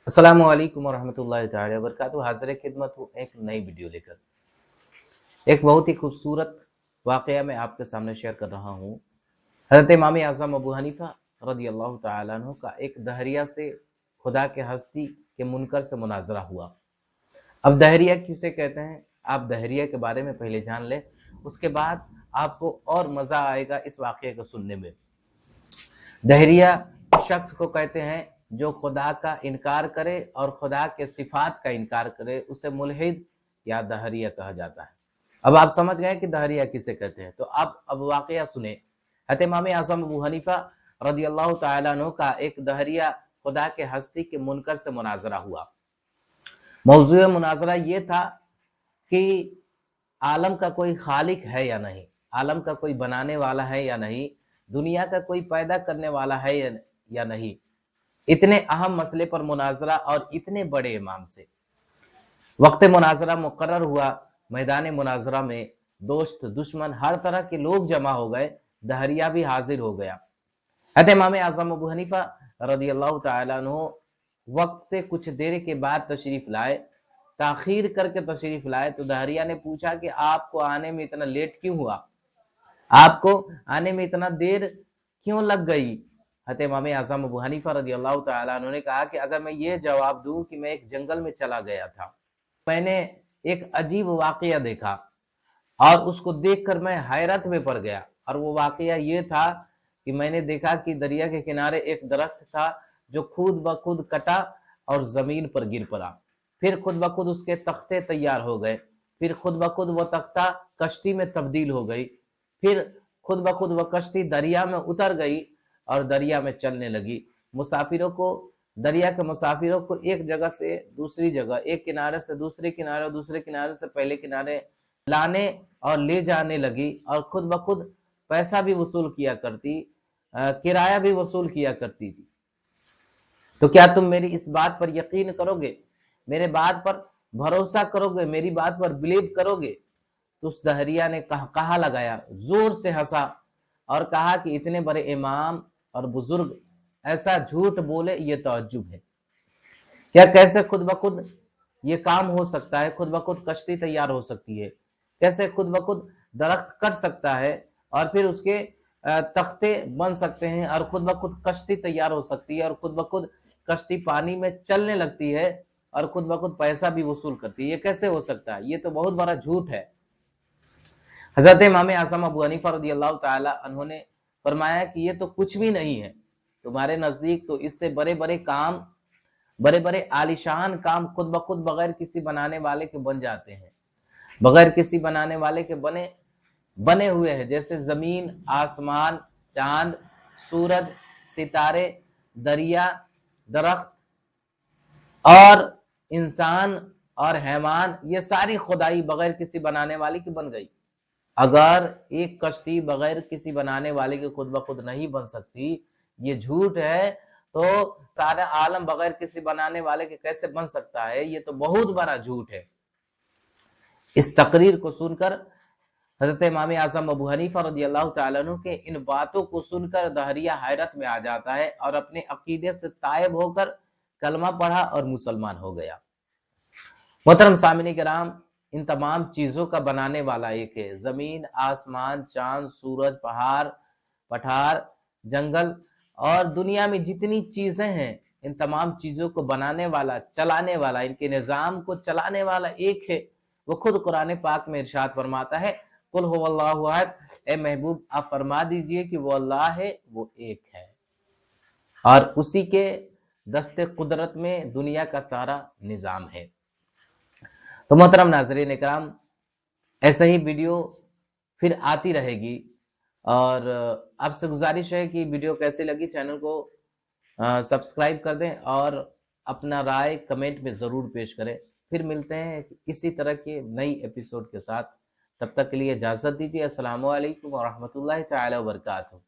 अस्सलामु अलैकुम वरहमतुल्लाहि ताला वबरकातुहू। हाज़िर खिदमत हूँ एक नई वीडियो लेकर। एक बहुत ही खूबसूरत वाक़या मैं आपके सामने शेयर कर रहा हूँ। हज़रत इमाम आज़म अबू हनीफ़ा रज़ियल्लाहु ताला अन्हु का एक दहरिया से खुदा के हस्ती के मुनकर से मुनाज़रा हुआ। अब दहरिया किसे कहते हैं, आप दहरिया के बारे में पहले जान लें, उसके बाद आपको और मज़ा आएगा इस वाक़ये को सुनने में। दहरिया उस शख्स को कहते हैं जो खुदा का इनकार करे और खुदा के सिफात का इनकार करे, उसे मुल्हिद या दहरिया कहा जाता है। अब आप समझ गए कि दहरिया किसे कहते हैं। तो अब वाक़या सुने। हज़रत इमाम आज़म अबू हनीफ़ा रज़ियल्लाहु ताला अन्हु का एक दहरिया खुदा के हस्ती के मुनकर से मुनाज़रा हुआ। मौज़ूए मुनाज़रा ये था कि आलम का कोई खालिक है या नहीं, आलम का कोई बनाने वाला है या नहीं, दुनिया का कोई पैदा करने वाला है या नहीं। इतने अहम मसले पर मुनाज़रा और इतने बड़े इमाम से वक्त मुनाज़रा मुकर्रर हुआ। मैदान मुनाज़रा में दोस्त दुश्मन हर तरह के लोग जमा हो गए, दहरिया भी हाजिर हो गया। हज़रत इमाम आज़म अबू हनीफ़ा रज़ियल्लाहु ताला अन्हु वक्त से कुछ देर के बाद तशरीफ़ लाए, ताख़ीर करके तशरीफ़ लाए। तो दहरिया ने पूछा कि आपको आने में इतना लेट क्यों हुआ, आपको आने में इतना देर क्यों लग गई। हज़रत इमाम आज़म अबू हनीफ़ा रज़ियल्लाहु ताला अन्हु ने कहा कि अगर मैं ये जवाब दूं कि मैं एक जंगल में चला गया था, मैंने एक अजीब वाक़या देखा और उसको देखकर मैं हैरत में पड़ गया। और वो वाक़या ये था कि मैंने देखा कि दरिया के किनारे एक दरख्त था जो खुद ब खुद कटा और ज़मीन पर गिर पड़ा। फिर खुद ब खुद उसके तख्ते तैयार हो गए, फिर खुद ब खुद वो तख्ता कश्ती में तब्दील हो गई, फिर खुद ब खुद वह कश्ती दरिया में उतर गई और दरिया में चलने लगी। मुसाफिरों को, दरिया के मुसाफिरों को एक जगह से दूसरी जगह, एक किनारे से दूसरे किनारे, दूसरे किनारे से पहले किनारे लाने और ले जाने लगी और खुद ब खुद पैसा भी वसूल किया करती, किराया भी वसूल किया करती थी। तो क्या तुम मेरी इस बात पर यकीन करोगे, मेरे बात पर भरोसा करोगे, मेरी बात पर बिलीव करोगे। तो उस दहरिया ने कहा लगाया, जोर से हंसा और कहा कि इतने बड़े इमाम और बुजुर्ग ऐसा झूठ बोले, ये तअज्जुब है। क्या कैसे खुद ब खुद ये काम हो सकता है, खुद ब खुद कश्ती तैयार हो सकती है, कैसे खुद ब खुद दरख्त कट सकता है और फिर उसके तख्ते बन सकते हैं और खुद ब खुद कश्ती तैयार हो सकती है और खुद ब खुद कश्ती पानी में चलने लगती है और खुद ब खुद पैसा भी वसूल करती है। ये कैसे हो सकता है, ये तो बहुत बड़ा झूठ है। हज़रत इमाम आज़म अबू हनीफ़ा रज़ियल्लाहु ताला अन्हु ने फरमाया कि ये तो कुछ भी नहीं है, तुम्हारे नज़दीक तो इससे बड़े बड़े काम, बड़े बड़े आलिशान काम खुद ब खुद बगैर किसी बनाने वाले के बन जाते हैं, बगैर किसी बनाने वाले के बने हुए हैं। जैसे ज़मीन, आसमान, चांद, सूरज, सितारे, दरिया, दरख्त और इंसान और हैवान, ये सारी खुदाई बगैर किसी बनाने वाले की बन गई। अगर एक कश्ती बगैर किसी बनाने वाले के खुद ब खुद नहीं बन सकती, ये झूठ है, तो सारा आलम बगैर किसी बनाने वाले के कैसे बन सकता है, ये तो बहुत बड़ा झूठ है। इस तकरीर को सुनकर हज़रत इमाम आज़म अबू हनीफ़ा रज़ियल्लाहु ताला अन्हु के इन बातों को सुनकर दहरिया हैरत में आ जाता है और अपने अकीदे से तायब होकर कलमा पढ़ा और मुसलमान हो गया। मोहतरम सामिन किराम, इन तमाम चीज़ों का बनाने वाला एक है। ज़मीन, आसमान, चांद, सूरज, पहाड़, पठार, जंगल और दुनिया में जितनी चीज़ें हैं, इन तमाम चीज़ों को बनाने वाला, चलाने वाला, इनके निज़ाम को चलाने वाला एक है। वो खुद कुरान पाक में इरशाद फरमाता है, कुल हुवल्लाहु अहद, ए महबूब आप फरमा दीजिए कि वो अल्लाह है, वो एक है और उसी के दस्ते कुदरत में दुनिया का सारा निज़ाम है। तो मोहतरम नाज़रीन इकराम, ऐसे ही वीडियो फिर आती रहेगी और आपसे गुजारिश है कि वीडियो कैसी लगी, चैनल को सब्सक्राइब कर दें और अपना राय कमेंट में ज़रूर पेश करें। फिर मिलते हैं इसी तरह के नई एपिसोड के साथ, तब तक के लिए इजाज़त दीजिए। अस्सलामु अलैकुम व रहमतुल्लाहि तआला व बरकातहू।